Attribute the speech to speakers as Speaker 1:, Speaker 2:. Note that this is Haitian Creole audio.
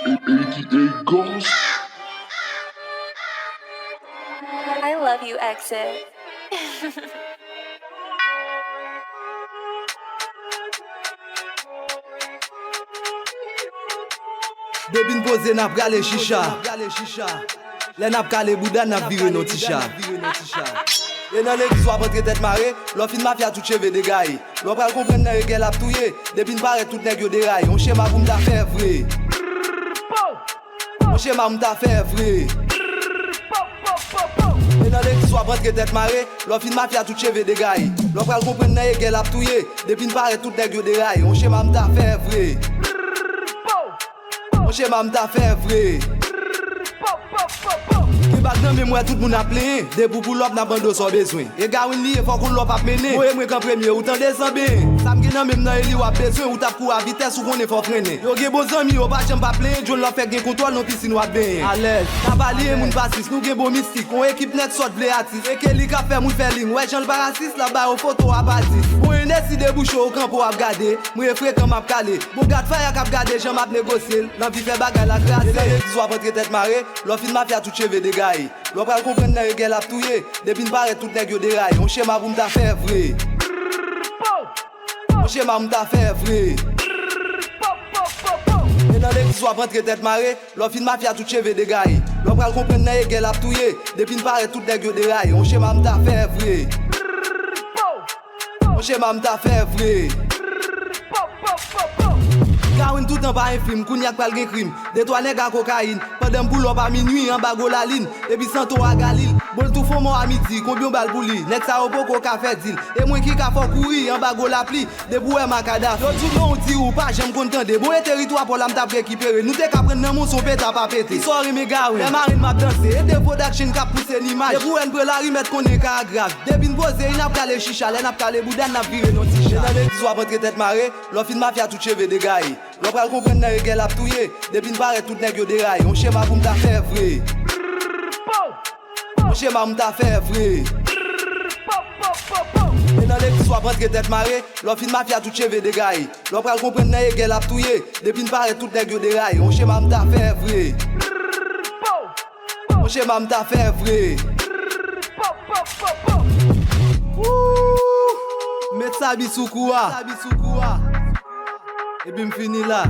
Speaker 1: AKA Ghost.
Speaker 2: I love you, Exit.
Speaker 3: Debin pose nap gale shisha. Le nap kale bouda nap vire non tisha. E nan l'eglise wap rentre tête marée, l'on fin mafia tout cheve de gaye. L'on pral comprendre nan regel ap touye, debin pare tout nèg yo déraille. On schéma pou m'ta faire vrai. On schéma m'ta faire vrai. E nan l'eglise wap rentre tête marée, l'on fin mafia tout cheve de gaye. L'on pral comprendre nan regel ap touye, debin pare tout nèg yo déraille. On schéma m'ta faire vrai. On schéma m'ta faire vrai. Bak nan mè tout moun ap plen, de pou lop nan bando son bezwen. E gawin liye fò kon lop ap mene, moye mwen kan premye ou tan desan ben. Sam gen nan mèm nan eli wap bezwen, ou tap kou a vites ou konen fò frene. Yo gen bon zami yo pa chem pa plen, joun lop fek gen kontrol non pisin wak ben. Alez, kavalye moun pasis, nou gen bon mistik, kon ekip net sot ble atis. Eke li ka fe moun feling, wè jan l barasis, la bay ou foto ap atis. Mwen nesi de boucho ou kan pou ap gade, mwen fre kan map kale. Bon gade faya kap gade, jan map negosil, nan vi fe bagay la krasi. E nan ekis wap rentre tête marée, l'on fin mafia tout cheve de gaye. L'on pral comprendre nan regel ap touye, debin pare tout nèg yo déraille. On schéma pou m'ta faire vrai. On schéma m'ta faire vrai. E nan l'eglise wap rentre tête marée, l'on fin mafia tout cheve de gaye. L'on pral comprendre nan regel ap touye, debin pare tout nèg yo déraille. On schéma m'ta faire vrai. On schéma m'ta faire vrai. Kawin tout an pa un film, kounyak pral gen krim. De toi nèg a cocaïne, pendant boulot pa minuit en bago la ligne. Epi santo a Galil, bol tout fond mon a midi, combien bal pou li. Nèg sa opoko ka fait deal. Et moi qui ka fò kouri en bago la pli, de boué makada. Yo tout non ti ou pas j'aime contente. Boye territoire pour l'am tap récupérer. Nous te ka prendre nan mon son péta pa pété. Sorry mes gars, les marine m'a dansé. Et de production ka pousser l'image. Et pour en pre la rimet konnen ka grave. Debin posé, il n'a pas les chicha, il n'a pas les boudan, n'a viré non tisha. Dans l'église wap rentre tête marée, l'on fin mafia tout cheve de gaye. L'on pral comprendre nan regel ap touye, debin pare tout nèg yo déraille. On schéma pou m'ta faire vrai. On schéma m'ta faire vrai. E nan l'église wap rentre tête marée, l'on fin mafia tout cheve de gaye. L'on pral comprendre nan regel ap touye, debin pare tout nèg yo déraille. On schéma m'ta faire vrai. On schéma m'ta faire vrai. Met sa bisou koua. Et puis m'fini là.